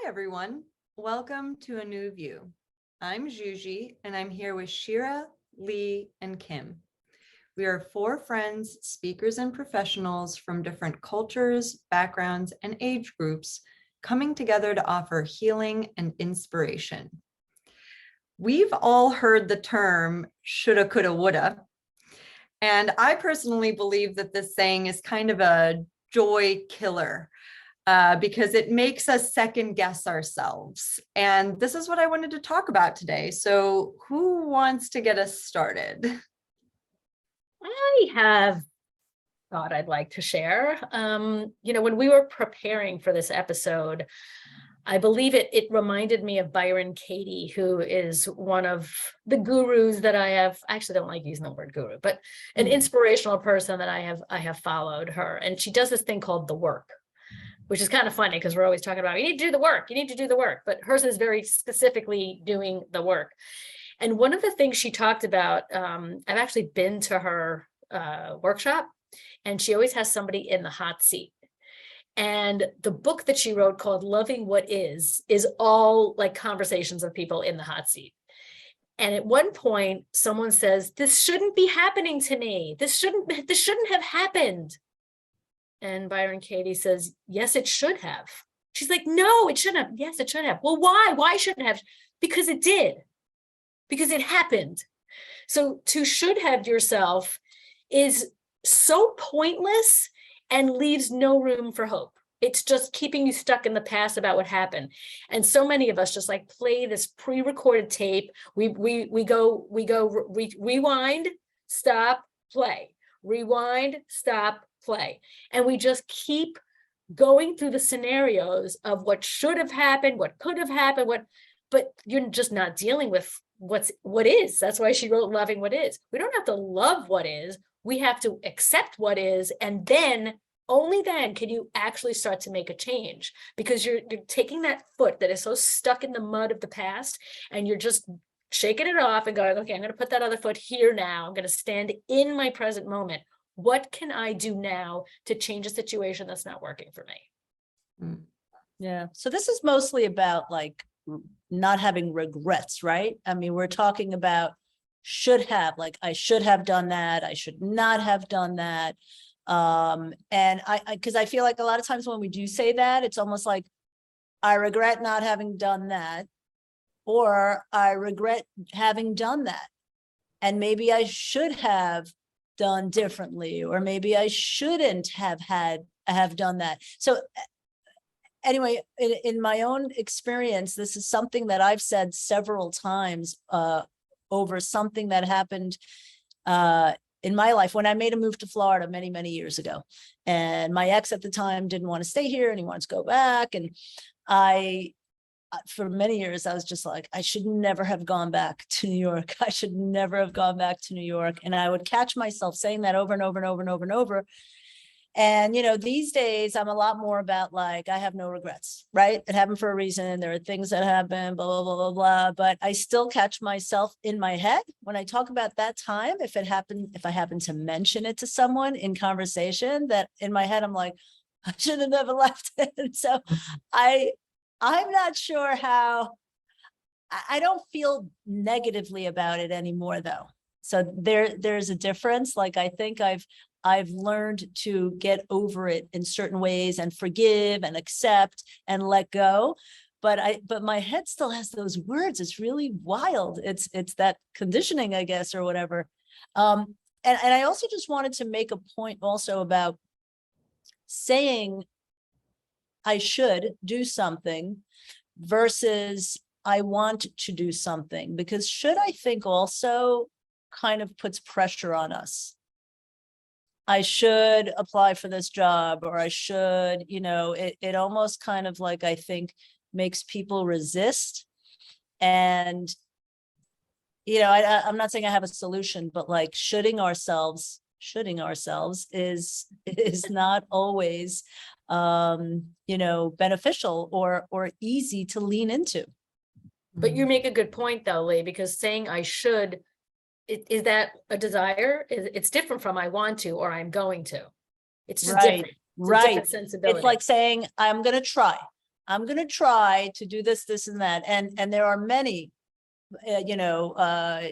Hi, everyone. Welcome to A New View. I'm Juji, and I'm here with Shira, Lee, and Kim. We are four friends, speakers, and professionals from different cultures, backgrounds, and age groups coming together to offer healing and inspiration. We've all heard the term shoulda, coulda, woulda, and I personally believe that this saying is kind of a joy killer. Because it makes us second guess ourselves. And this is what I wanted to talk about today. So who wants to get us started? I have thought I'd like to share. When we were preparing for this episode, I believe it reminded me of Byron Katie, who is one of the gurus that I actually don't like using the word guru, but an inspirational person that I have followed her. And she does this thing called the work, which is kind of funny because we're always talking about, you need to do the work, you need to do the work, but hers is very specifically doing the work. And one of the things she talked about, I've actually been to her workshop, and she always has somebody in the hot seat. And the book that she wrote called Loving What Is all like conversations of people in the hot seat. And at one point, someone says, this shouldn't be happening to me. This shouldn't have happened. And Byron Katie says, yes, it should have. She's like, no, it shouldn't have. Yes, it should have. Well, why? Why shouldn't it have? Because it did. Because it happened. So to should have yourself is so pointless and leaves no room for hope. It's just keeping you stuck in the past about what happened. And so many of us just like play this pre-recorded tape. We rewind, stop, play. Rewind, stop, play. And we just keep going through the scenarios of what should have happened, what could have happened, but you're just not dealing with what is. That's why she wrote Loving What Is. We don't have to love what is. We have to accept what is, and then only then can you actually start to make a change, because you're taking that foot that is so stuck in the mud of the past, and you're just shaking it off and going, okay, I'm going to put that other foot here now. I'm going to stand in my present moment. What can I do now to change a situation that's not working for me? Yeah. So this is mostly about like not having regrets, right? I mean, we're talking about should have, like, I should have done that. I should not have done that. And because I feel like a lot of times when we do say that, it's almost like I regret not having done that, or I regret having done that. And maybe I should have done differently, or maybe I shouldn't have done that. So anyway, in my own experience, this is something that I've said several times over something that happened in my life when I made a move to Florida many years ago. And my ex at the time didn't want to stay here and he wanted to go back. And for many years, I was just like, I should never have gone back to New York. I should never have gone back to New York. And I would catch myself saying that over and over and over and over and over. And, these days I'm a lot more about like, I have no regrets, right? It happened for a reason. There are things that happen, blah, blah, blah, blah, blah. But I still catch myself in my head when I talk about that time. If I happen to mention it to someone in conversation, that in my head, I'm like, I should have never left it. And so I'm not sure how. I don't feel negatively about it anymore, though. So there's a difference. Like, I think I've learned to get over it in certain ways and forgive and accept and let go. But my head still has those words. It's really wild. It's that conditioning, I guess, or whatever. And I also just wanted to make a point also about saying I should do something versus I want to do something, because should, I think, also kind of puts pressure on us. I should apply for this job, or I should, it almost kind of like, I think, makes people resist. And, I'm not saying I have a solution, but like shoulding ourselves is not always, beneficial or easy to lean into. But you make a good point though, Lee, because saying I should, is that a desire? It's different from I want to or I'm going to. It's just different. It's a different sensibility. It's like saying I'm going to try. I'm going to try to do this, this, and that. And there are many,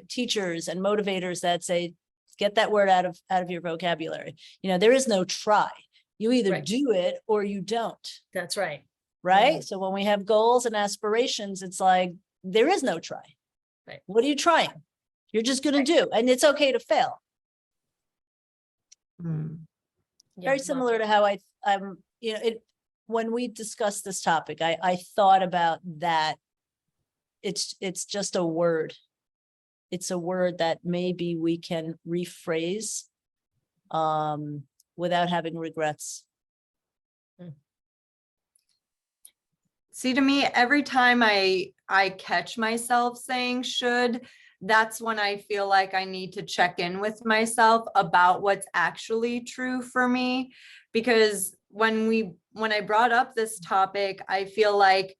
teachers and motivators that say, get that word out of your vocabulary. There is no try. You either Right. do it or you don't. That's right. Right. So when we have goals and aspirations, it's like, there is no try. Right. What are you trying? You're just going to do, and it's okay to fail. Mm. Yeah, Very love similar it. to how when we discussed this topic, I thought about that. It's just a word. It's a word that maybe we can rephrase without having regrets. See, to me, every time I catch myself saying should, that's when I feel like I need to check in with myself about what's actually true for me. Because when I brought up this topic, I feel like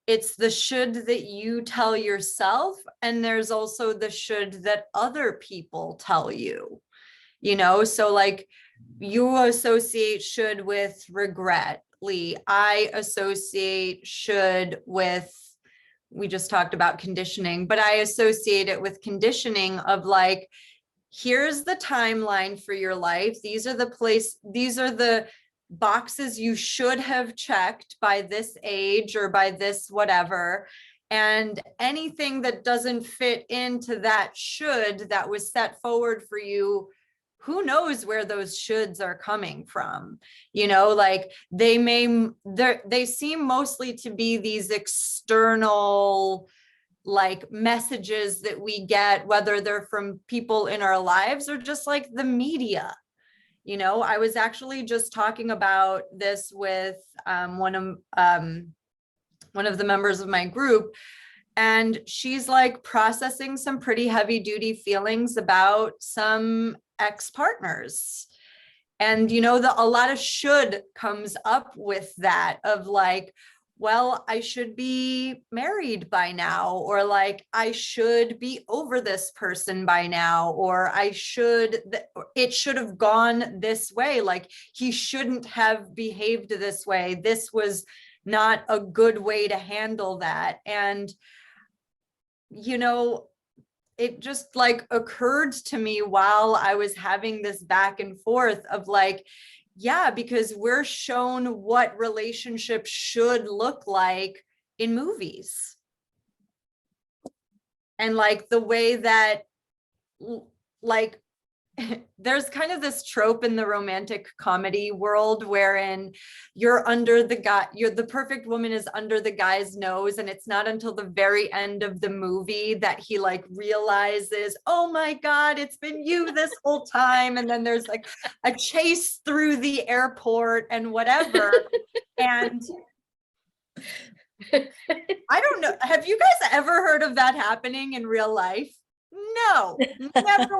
it's the should that you tell yourself, and there's also the should that other people tell you. So like you associate should with regret. I associate should with, we just talked about conditioning, but I associate it with conditioning of like, here's the timeline for your life. These are the boxes you should have checked by this age or by this whatever. And anything that doesn't fit into that should that was set forward for you, who knows where those shoulds are coming from? Like they seem mostly to be these external like messages that we get, whether they're from people in our lives or just like the media. I was actually just talking about this with one of the members of my group, and she's like processing some pretty heavy duty feelings about some ex-partners. And a lot of should comes up with that of like, well, I should be married by now, or like I should be over this person by now, or it should have gone this way, like he shouldn't have behaved this way, this was not a good way to handle that. And it just like occurred to me while I was having this back and forth of like, yeah, because we're shown what relationships should look like in movies. And like the way that like there's kind of this trope in the romantic comedy world wherein the perfect woman is under the guy's nose, and it's not until the very end of the movie that he like realizes, oh my God, it's been you this whole time. And then there's like a chase through the airport and whatever. And I don't know, have you guys ever heard of that happening in real life? No, never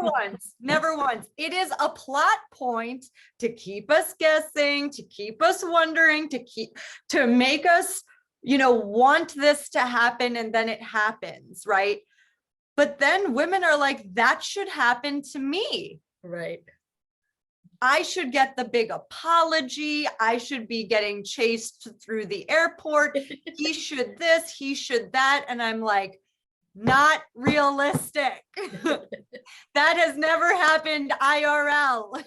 once. It is a plot point to keep us guessing, to keep us wondering, to make us, want this to happen, and then it happens, right? But then women are like, that should happen to me. Right. I should get the big apology. I should be getting chased through the airport. He should this, he should that. And I'm like, not realistic. That has never happened IRL.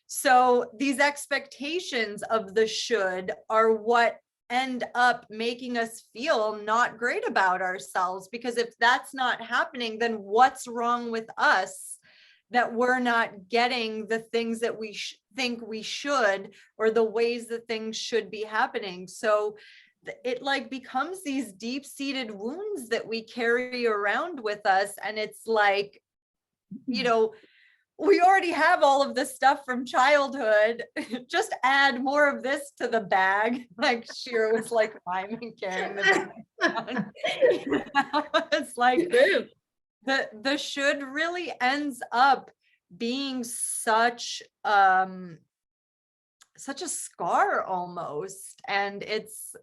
So these expectations of the should are what end up making us feel not great about ourselves, because if that's not happening, then what's wrong with us that we're not getting the things that we think we should, or the ways that things should be happening? So it like becomes these deep-seated wounds that we carry around with us. And it's like, we already have all of this stuff from childhood. Just add more of this to the bag. Like Shira was like, I'm carrying the bag. It's like the should really ends up being such a scar almost. And it's,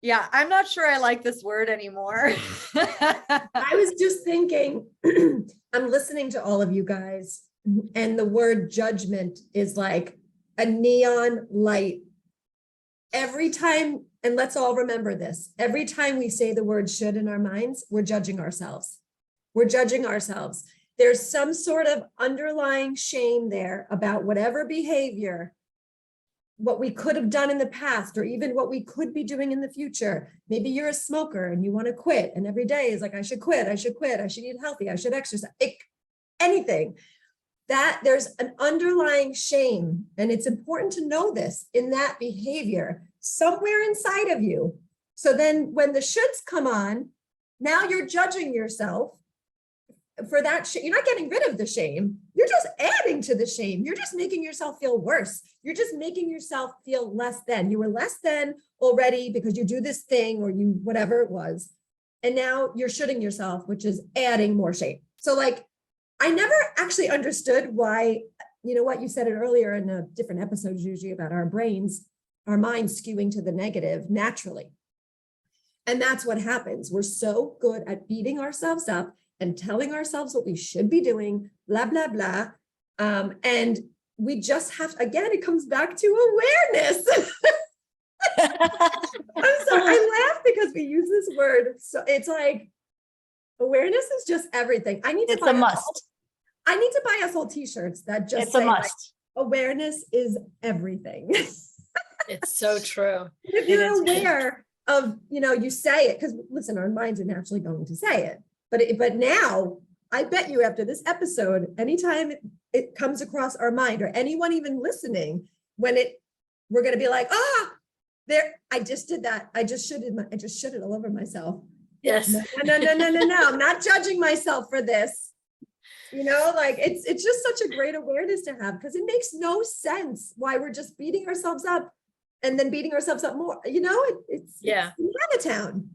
yeah, I'm not sure I like this word anymore. I was just thinking, I'm listening to all of you guys, and the word judgment is like a neon light every time, and let's all remember this, every time we say the word should in our minds, we're judging ourselves. We're judging ourselves. There's some sort of underlying shame there about whatever behavior, what we could have done in the past, or even what we could be doing in the future. Maybe you're a smoker and you want to quit, and every day is like, I should quit, I should quit, I should eat healthy, I should exercise, anything. That there's an underlying shame, and it's important to know this in that behavior somewhere inside of you. So then when the shoulds come on, now you're judging yourself for that. You're not getting rid of the shame. You're just adding to the shame. You're just making yourself feel worse. You're just making yourself feel less than. You were less than already because you do this thing or you, whatever it was. And now you're shoulding yourself, which is adding more shame. So like, I never actually understood why, you know what, you said it earlier in a different episode, usually about our brains, our minds skewing to the negative naturally. And that's what happens. We're so good at beating ourselves up and telling ourselves what we should be doing, blah, blah, blah. And we just have, again, it comes back to awareness. So I laugh because we use this word. So it's like, awareness is just everything. It's a must. I need to buy us all t-shirts that just It's a say like, must. awareness is everything. It's so true. If It you're is. aware of, you know, you say it, because listen, our minds are naturally going to say it. But now, I bet you after this episode, anytime it comes across our mind, or anyone even listening, we're going to be like, there, I just did that. I just shoulded all over myself. Yes. No. I'm not judging myself for this. You know, like it's just such a great awareness to have, because it makes no sense why we're just beating ourselves up and then beating ourselves up more. You know, it's Chinatown.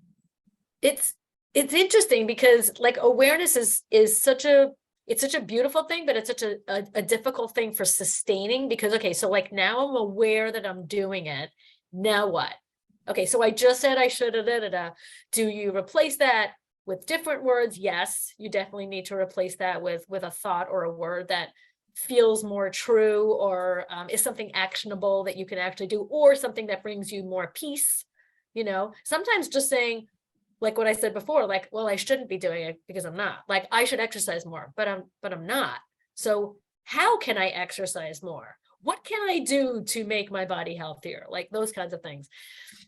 It's interesting because like awareness is such a beautiful thing, but it's such a difficult thing for sustaining, because okay, so like now I'm aware that I'm doing it. Now what? Okay, so I just said I should have. Do you replace that with different words? Yes, you definitely need to replace that with a thought or a word that feels more true, or is something actionable that you can actually do, or something that brings you more peace. You know, sometimes just saying, like what I said before, like, well, I shouldn't be doing it because I'm not. Like, I should exercise more, but I'm not. So how can I exercise more? What can I do to make my body healthier? Like those kinds of things.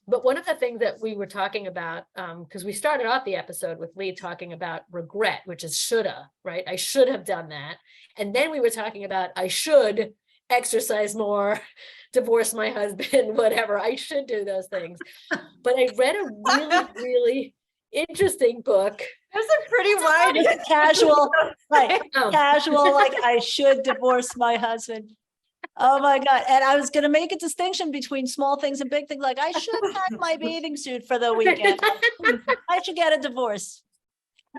But one of the things that we were talking about, because we started off the episode with Lee talking about regret, which is shoulda, right? I should have done that. And then we were talking about I should exercise more, divorce my husband, whatever. I should do those things. But I read a really, really interesting book. There's a pretty wide. Casual, right? Oh. Casual, like I should divorce my husband. Oh my God. And I was going to make a distinction between small things and big things. Like I should have my bathing suit for the weekend. I should get a divorce.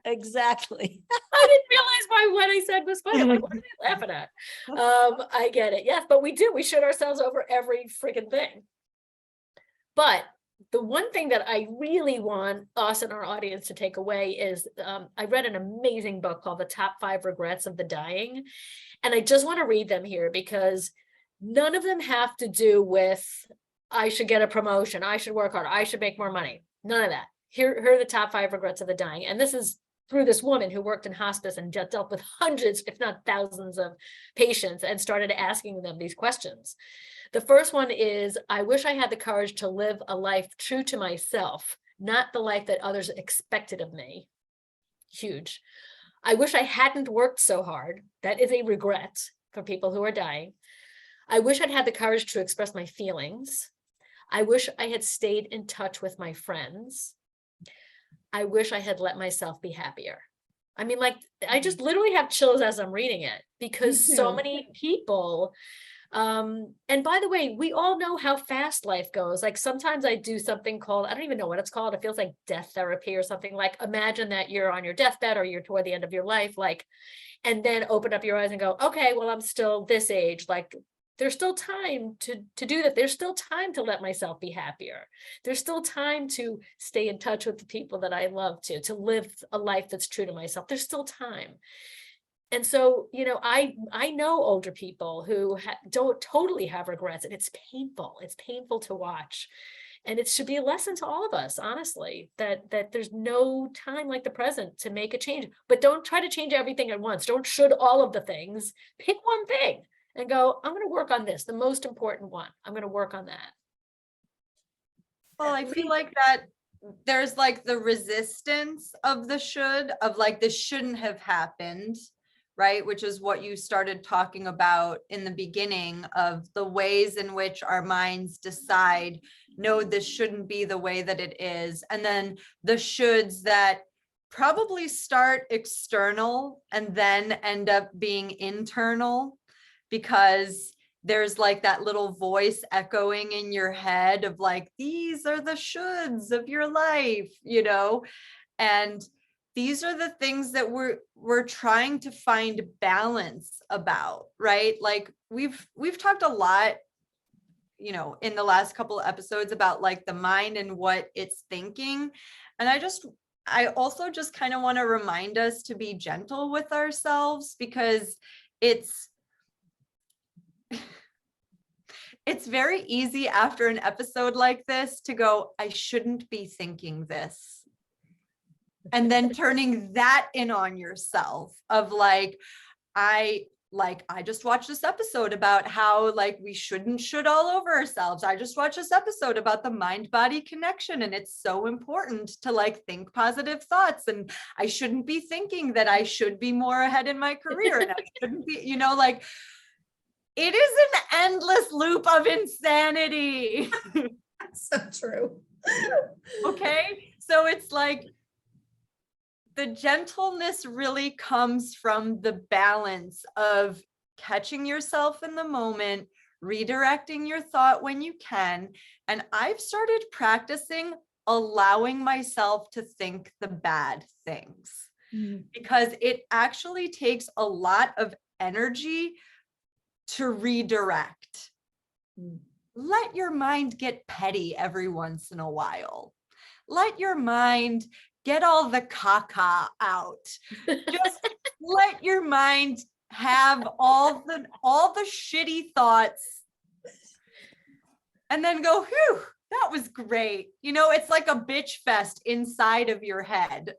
Exactly. I didn't realize why what I said was funny. I'm like, what are they laughing at? I get it. Yes, but we shoot ourselves over every freaking thing. But the one thing that I really want us and our audience to take away is I read an amazing book called The Top 5 Regrets of the Dying. And I just want to read them here because none of them have to do with I should get a promotion, I should work harder, I should make more money. None of that. Here are the top 5 regrets of the dying. And this is through this woman who worked in hospice and dealt with hundreds, if not thousands of patients and started asking them these questions. The first one is, I wish I had the courage to live a life true to myself, not the life that others expected of me. Huge. I wish I hadn't worked so hard. That is a regret for people who are dying. I wish I'd had the courage to express my feelings. I wish I had stayed in touch with my friends. I wish I had let myself be happier. I mean, like, I just literally have chills as I'm reading it because so many people, and by the way, we all know how fast life goes. Like sometimes I do something called, I don't even know what it's called. It feels like death therapy or something. Like imagine that you're on your deathbed or you're toward the end of your life, like, and then open up your eyes and go, okay, well, I'm still this age. Like there's still time to do that. There's still time to let myself be happier. There's still time to stay in touch with the people that I love, to live a life that's true to myself. There's still time. And so, I know older people who don't totally have regrets, and it's painful. It's painful to watch. And it should be a lesson to all of us, honestly, that there's no time like the present to make a change. But don't try to change everything at once. Don't should all of the things. Pick one thing and go, I'm going to work on this, the most important one. I'm going to work on that. Well, I feel like that there's like the resistance of the should, of like, this shouldn't have happened, right? Which is what you started talking about in the beginning, of the ways in which our minds decide, no, this shouldn't be the way that it is. And then the shoulds that probably start external and then end up being internal, because there's like that little voice echoing in your head of like, these are the shoulds of your life, and these are the things that we're trying to find balance about, right? Like we've talked a lot, in the last couple of episodes about like the mind and what it's thinking. And I also just kind of want to remind us to be gentle with ourselves, because it's very easy after an episode like this to go, I shouldn't be thinking this. And then turning that in on yourself of like, I just watched this episode about how like we should all over ourselves. I just watched this episode about the mind-body connection, and it's so important to like think positive thoughts, and I shouldn't be thinking that I should be more ahead in my career, and I shouldn't be, like, it is an endless loop of insanity. So true. Okay, so it's like the gentleness really comes from the balance of catching yourself in the moment, redirecting your thought when you can. And I've started practicing allowing myself to think the bad things, because it actually takes a lot of energy to redirect. Let your mind get petty every once in a while. Let your mind get all the caca out. Just let your mind have all the shitty thoughts, and then go, whew, that was great. It's like a bitch fest inside of your head.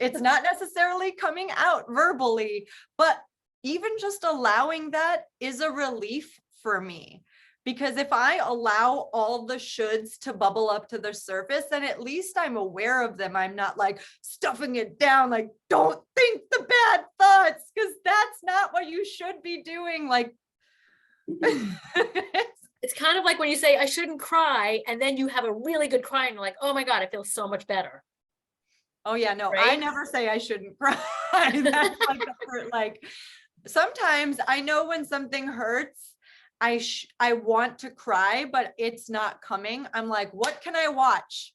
It's not necessarily coming out verbally, but even just allowing that is a relief for me. Because if I allow all the shoulds to bubble up to the surface, then at least I'm aware of them. I'm not like stuffing it down, like, don't think the bad thoughts, because that's not what you should be doing. Like, it's kind of like when you say, I shouldn't cry, and then you have a really good cry, and you're like, oh my God, I feel so much better. Oh yeah, no, right? I never say I shouldn't cry. That's like sometimes I know when something hurts, I want to cry, but it's not coming. I'm like, what can I watch?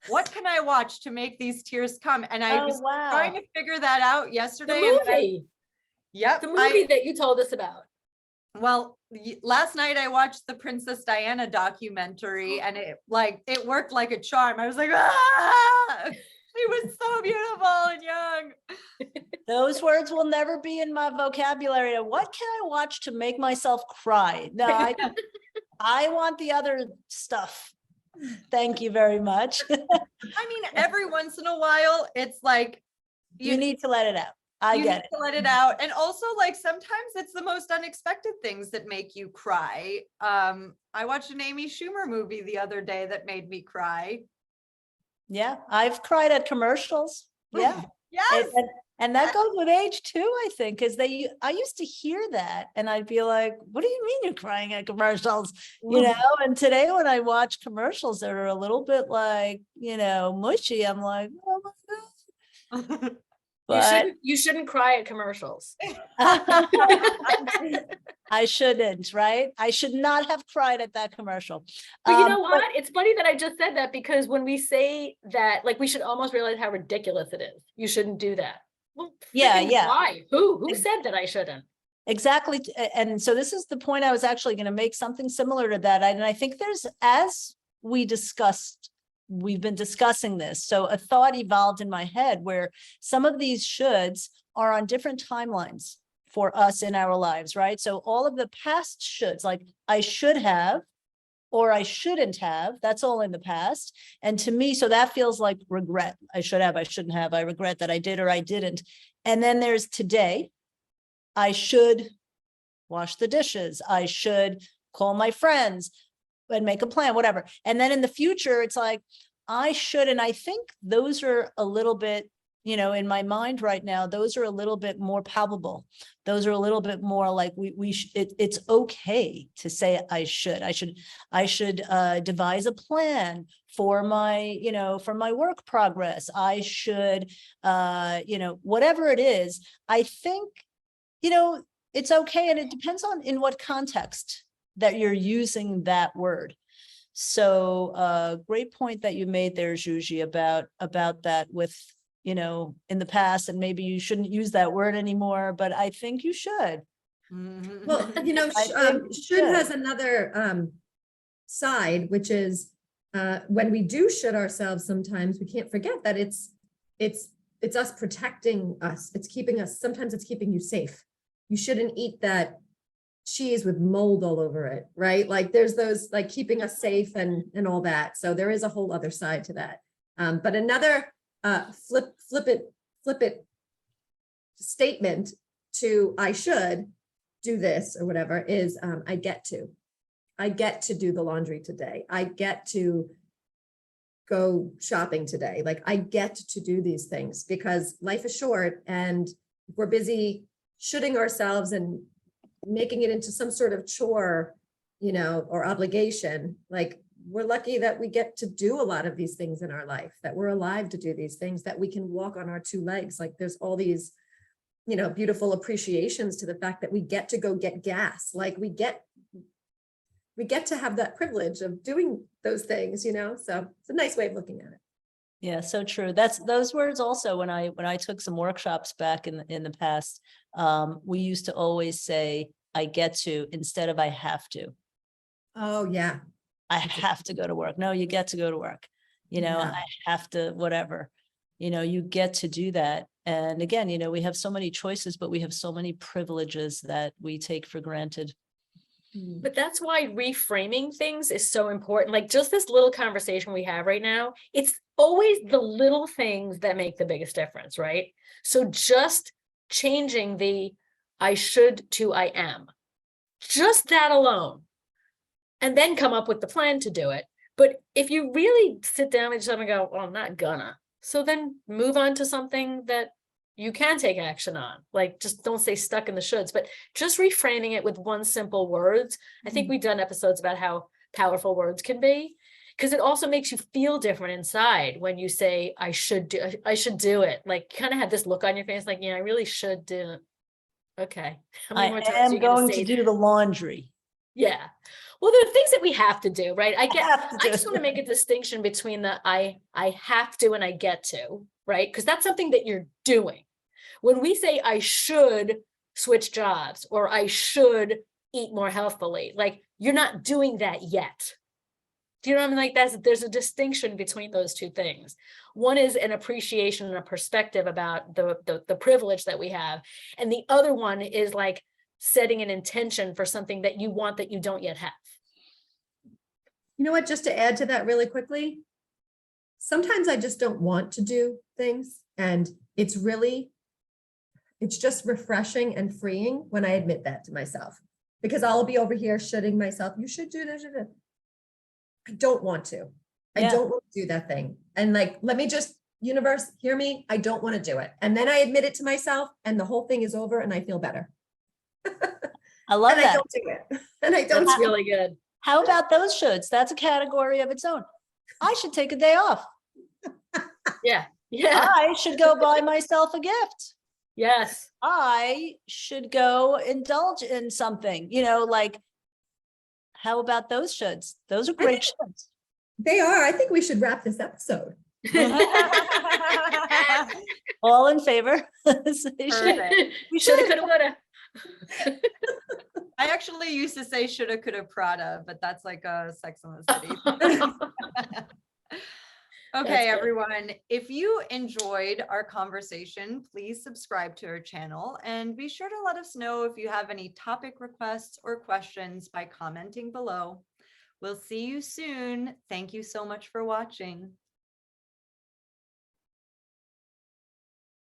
What can I watch to make these tears come? And I was trying to figure that out yesterday. The movie. Yep. The movie that you told us about. Well, last night I watched the Princess Diana documentary, and it worked like a charm. I was like, ah! She was so beautiful and young. Those words will never be in my vocabulary. What can I watch to make myself cry? No, I want the other stuff. Thank you very much. I mean, every once in a while, it's like you need to let it out. I get it. To let it out. And also, like, sometimes it's the most unexpected things that make you cry. I watched an Amy Schumer movie the other day that made me cry. Yeah, I've cried at commercials. Yeah. Yes. And that goes with age too, I think, because I used to hear that and I'd be like, what do you mean you're crying at commercials? And today when I watch commercials that are a little bit like, mushy, I'm like, oh my God. But you shouldn't cry at commercials. I shouldn't, right? I should not have cried at that commercial. But you know what? It's funny that I just said that, because when we say that, like, we should almost realize how ridiculous it is. You shouldn't do that. Well, yeah. Why? Who said that I shouldn't? Exactly. And so this is the point I was actually going to make, something similar to that. And I think as we've been discussing this. So a thought evolved in my head where some of these shoulds are on different timelines for us in our lives, right? So all of the past shoulds, like I should have, or I shouldn't have, that's all in the past. And to me, so that feels like regret. I should have, I shouldn't have, I regret that I did or I didn't. And then there's today. I should wash the dishes. I should call my friends and make a plan, whatever. And then in the future, it's like, I should, and I think those are a little bit, in my mind right now, those are a little bit more palpable. Those are a little bit more like it's okay to say I should devise a plan for my work progress. I should, whatever it is, I think, it's okay. And it depends on in what context that you're using that word. So great point that you made there, Juji, about that with, in the past, and maybe you shouldn't use that word anymore, but I think you should. Mhm. Well, I think we should has another side, which is when we do should ourselves, sometimes we can't forget that it's us protecting us. It's keeping us, sometimes it's keeping you safe. You shouldn't eat that cheese with mold all over it, right? Like there's those like keeping us safe and all that. So there is a whole other side to that. But another flip it statement to I should do this or whatever is I get to do the laundry today. I get to go shopping today. Like I get to do these things because life is short and we're busy shoulding ourselves and making it into some sort of chore, or obligation. Like we're lucky that we get to do a lot of these things in our life, that we're alive to do these things, that we can walk on our two legs. Like there's all these, beautiful appreciations to the fact that we get to go get gas. Like we get to have that privilege of doing those things, so it's a nice way of looking at it. Yeah, so true. That's those words also, when I took some workshops back in the past, we used to always say, I get to, instead of I have to. Oh, yeah. I have to go to work. No, you get to go to work. Yeah. I have to, whatever, you get to do that. And again, we have so many choices, but we have so many privileges that we take for granted. But that's why reframing things is so important. Like just this little conversation we have right now, it's always the little things that make the biggest difference, right? So just changing the I should to I am, just that alone, and then come up with the plan to do it. But if you really sit down with yourself and go, well, I'm not gonna, so then move on to something that you can take action on. Like just don't stay stuck in the shoulds, but just reframing it with one simple words. I think we've done episodes about how powerful words can be, because it also makes you feel different inside when you say I should do it. Like kind of have this look on your face like, yeah, I really should do it. Okay, how many I more times are am you gonna going say to do that? the laundry. Yeah. Well, there are things that we have to do, right? I have to just do want to make a distinction between the I have to and I get to, right? Because that's something that you're doing. When we say I should switch jobs or I should eat more healthfully, like you're not doing that yet. Do you know what I mean? Like there's a distinction between those two things. One is an appreciation and a perspective about the privilege that we have. And the other one is like setting an intention for something that you want that you don't yet have. You know what, just to add to that really quickly, sometimes I just don't want to do things. And it's just refreshing and freeing when I admit that to myself, because I'll be over here shoulding myself. You should do this. I don't want to. I don't want to do that thing. And like, let me just, universe, hear me. I don't want to do it. And then I admit it to myself and the whole thing is over and I feel better. I love and that. I don't do it. And I don't That's do it. really good. How about those shoulds? That's a category of its own. I should take a day off. Yeah. Yeah. I should go buy myself a gift. Yes. I should go indulge in something, like, how about those shoulds? Those are great shoulds. They are. I think we should wrap this episode. All in favor? Perfect. We Shoulda, should. coulda, woulda. I actually used to say shoulda, coulda, Prada, but that's like a Sex on the City. Okay, good. everyone, if you enjoyed our conversation, please subscribe to our channel and be sure to let us know if you have any topic requests or questions by commenting below. We'll see you soon. Thank you so much for watching.